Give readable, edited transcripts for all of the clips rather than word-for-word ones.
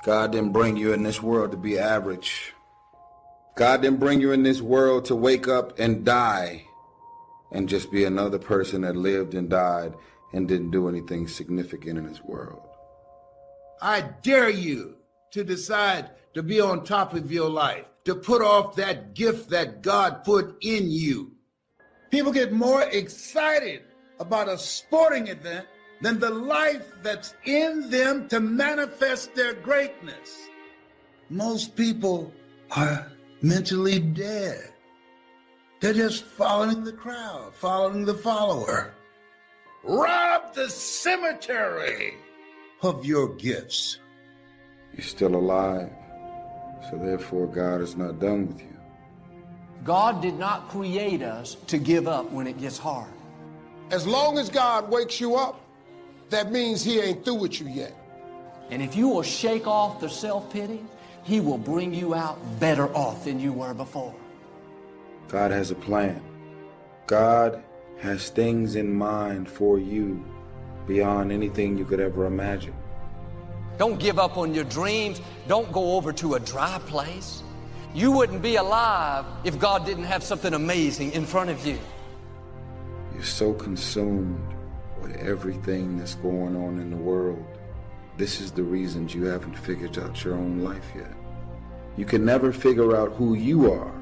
God didn't bring you in this world to be average. God didn't bring you in this world to wake up and die and just be another person that lived and died and didn't do anything significant in this world. I dare you to decide to be on top of your life, to put off that gift that God put in you. People get more excited about a sporting event than the life that's in them to manifest their greatness. Most people are mentally dead. They're just following the crowd, following the follower. Rob the cemetery of your gifts. You're still alive, so therefore God is not done with you. God did not create us to give up when it gets hard. As long as God wakes you up, that means he ain't through with you yet. And if you will shake off the self-pity, he will bring you out better off than you were before. God has a plan. God has things in mind for you beyond anything you could ever imagine. Don't give up on your dreams. Don't go over to a dry place. You wouldn't be alive if God didn't have something amazing in front of you. You're so consumed with everything that's going on in the world. This is the reasons you haven't figured out your own life yet. You can never figure out who you are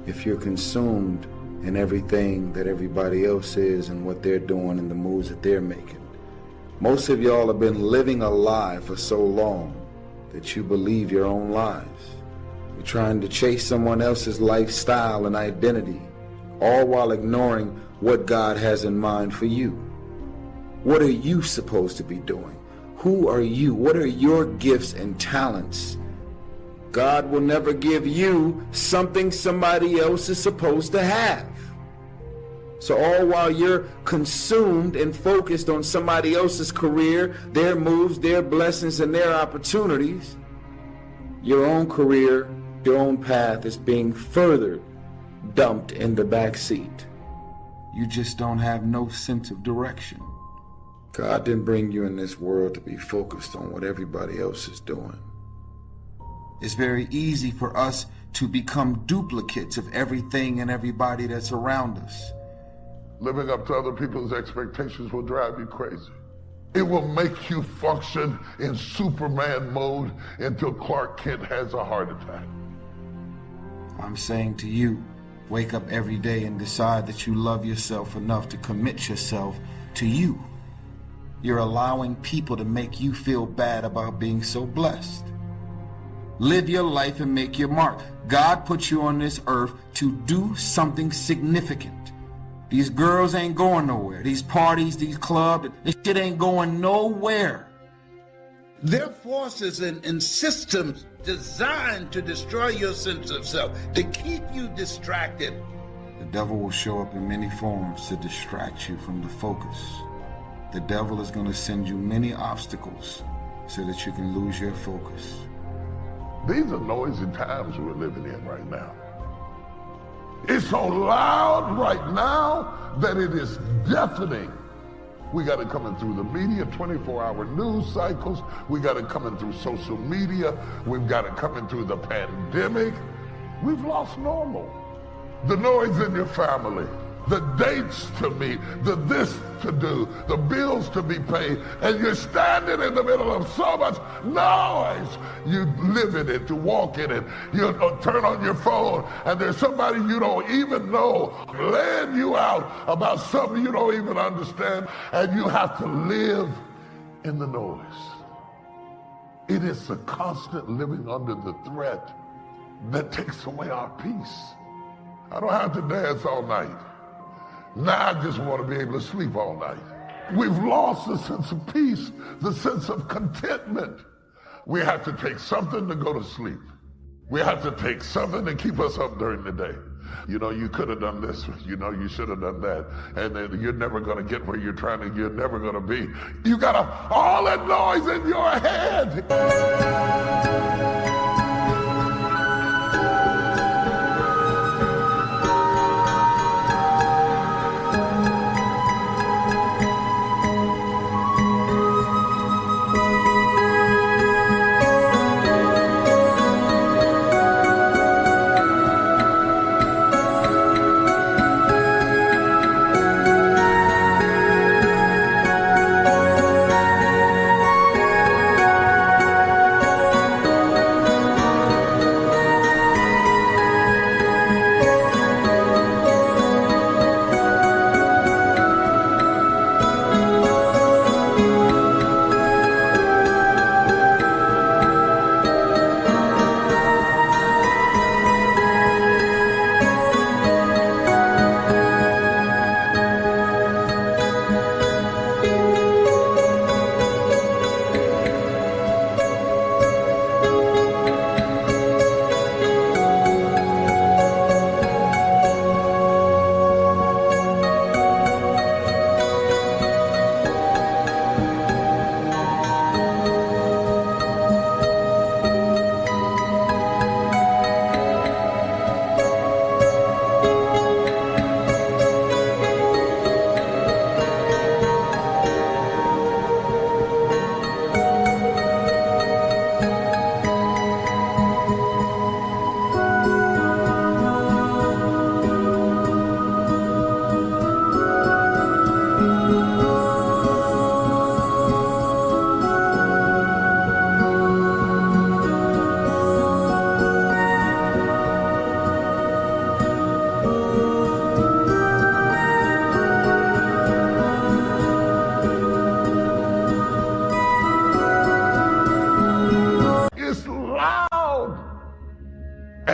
if you're consumed in everything that everybody else is and what they're doing and the moves that they're making. Most of y'all have been living a lie for so long that you believe your own lies. You're trying to chase someone else's lifestyle and identity, all while ignoring what God has in mind for you. What are you supposed to be doing? Who are you? What are your gifts and talents? God will never give you something somebody else is supposed to have. So all while you're consumed and focused on somebody else's career, their moves, their blessings, and their opportunities, your own career, your own path is being further dumped in the back seat. You just don't have no sense of direction. God didn't bring you in this world to be focused on what everybody else is doing. It's very easy for us to become duplicates of everything and everybody that's around us. Living up to other people's expectations will drive you crazy. It will make you function in Superman mode until Clark Kent has a heart attack. I'm saying to you, wake up every day and decide that you love yourself enough to commit yourself to you. You're allowing people to make you feel bad about being so blessed. Live your life and make your mark. God put you on this earth to do something significant. These girls ain't going nowhere. These parties, these clubs, this shit ain't going nowhere. There are forces and systems designed to destroy your sense of self, to keep you distracted. The devil will show up in many forms to distract you from the focus. The devil is going to send you many obstacles so that you can lose your focus. These are noisy times we're living in right now. It's so loud right now that it is deafening. We got it coming through the media, 24-hour news cycles. We got it coming through social media. We've got it coming through the pandemic. We've lost normal. The noise in your family, the dates to meet, the this to do, the bills to be paid, and you're standing in the middle of so much noise. You live in it, you walk in it, you turn on your phone, and there's somebody you don't even know laying you out about something you don't even understand, and you have to live in the noise. It is the constant living under the threat that takes away our peace. I don't have to dance all night. Now I just want to be able to sleep all night. We've lost the sense of peace, the sense of contentment. We have to take something to go to sleep. We have to take something to keep us up during the day. You know, you could have done this, you know, you should have done that. And then you're never going to get where you're trying to, you're never going to be. You got all that noise in your head.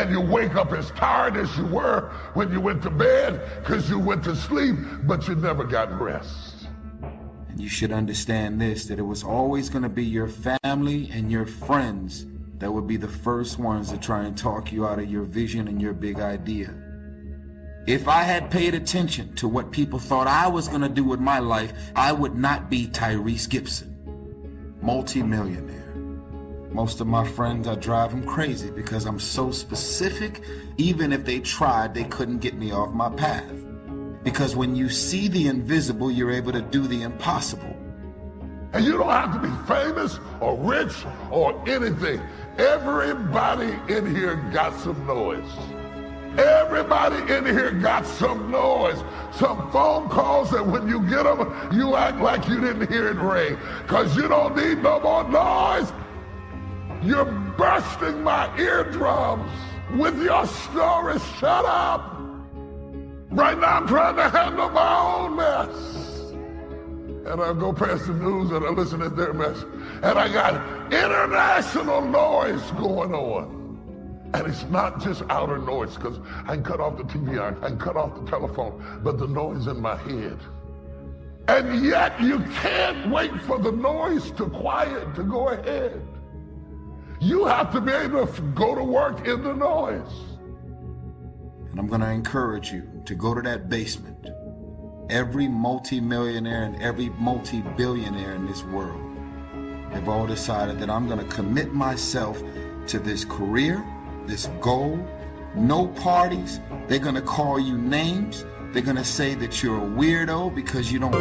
and you wake up as tired as you were when you went to bed because you went to sleep, but you never got rest. And you should understand this, that it was always going to be your family and your friends that would be the first ones to try and talk you out of your vision and your big idea. If I had paid attention to what people thought I was going to do with my life, I would not be Tyrese Gibson, multi-millionaire. Most of my friends, I drive them crazy because I'm so specific. Even if they tried, they couldn't get me off my path. Because when you see the invisible, you're able to do the impossible. And you don't have to be famous or rich or anything. Everybody in here got some noise. Everybody in here got some noise. Some phone calls that when you get them, you act like you didn't hear it ring. Because you don't need no more noise. You're bursting my eardrums with your story. Shut up. Right now I'm trying to handle my own mess. And I go past the news and I listen to their mess. And I got international noise going on. And it's not just outer noise, because I can cut off the TV, I can cut off the telephone, but the noise in my head. And yet you can't wait for the noise to quiet, to go ahead. You have to be able to go to work in the noise. And I'm going to encourage you to go to that basement. Every multi-millionaire and every multi-billionaire in this world have all decided that I'm going to commit myself to this career, this goal. No parties. They're going to call you names. They're going to say that you're a weirdo because you don't...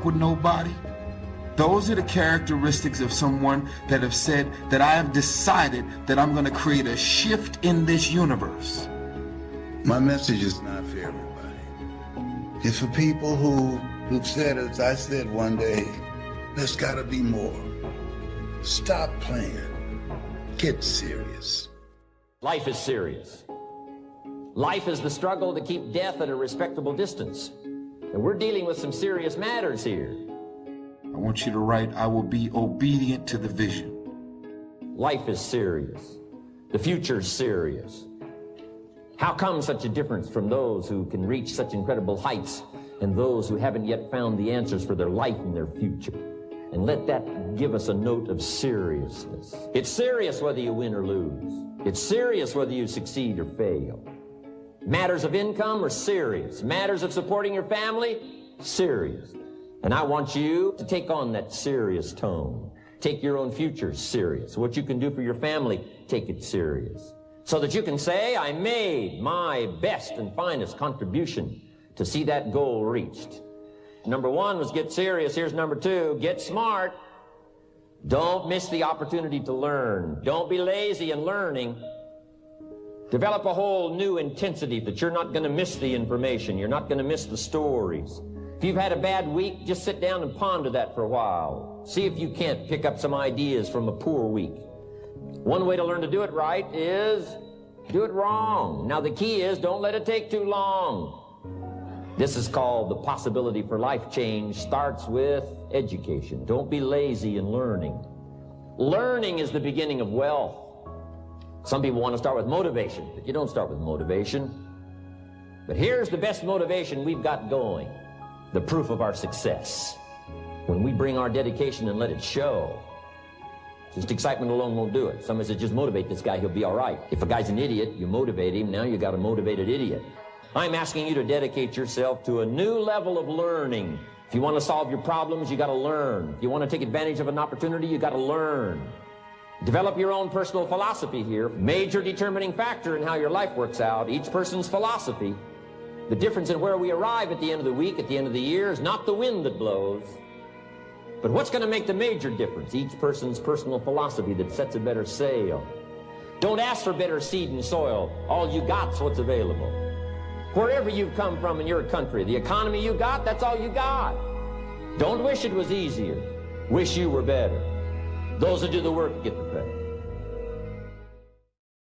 with nobody. Those are the characteristics of someone that have said that I have decided that I'm going to create a shift in this universe. My message is not for everybody. It's for people who've said, as I said one day, there's got to be more. Stop playing. Get serious. Life is serious. Life is the struggle to keep death at a respectable distance. And we're dealing with some serious matters here. I want you to write, I will be obedient to the vision. Life is serious. The future's serious. How come such a difference from those who can reach such incredible heights and those who haven't yet found the answers for their life and their future? And let that give us a note of seriousness. It's serious whether you win or lose. It's serious whether you succeed or fail. Matters of income are serious. Matters of supporting your family, serious. And I want you to take on that serious tone. Take your own future serious. What you can do for your family, take it serious. so that you can say, I made my best and finest contribution to see that goal reached. Number one was get serious. Here's number two, get smart. Don't miss the opportunity to learn. Don't be lazy in learning. Develop a whole new intensity that you're not going to miss the information. You're not going to miss the stories. If you've had a bad week, just sit down and ponder that for a while. See if you can't pick up some ideas from a poor week. One way to learn to do it right is do it wrong. Now the key is don't let it take too long. This is called the possibility for life change starts with education. Don't be lazy in learning. Learning is the beginning of wealth. Some people want to start with motivation, but you don't start with motivation. But here's the best motivation we've got going, the proof of our success. When we bring our dedication and let it show. Just excitement alone won't do it. Somebody says, just motivate this guy, he'll be all right. If a guy's an idiot, you motivate him, now you got a motivated idiot. I'm asking you to dedicate yourself to a new level of learning. If you want to solve your problems, you got to learn. If you want to take advantage of an opportunity, you got to learn. Develop your own personal philosophy here. Major determining factor in how your life works out, each person's philosophy. The difference in where we arrive at the end of the week, at the end of the year, is not the wind that blows, but what's going to make the major difference? Each person's personal philosophy that sets a better sail. Don't ask for better seed and soil. All you got's what's available. Wherever you've come from in your country, the economy you got, that's all you got. Don't wish it was easier. Wish you were better. Those who do the work get the credit.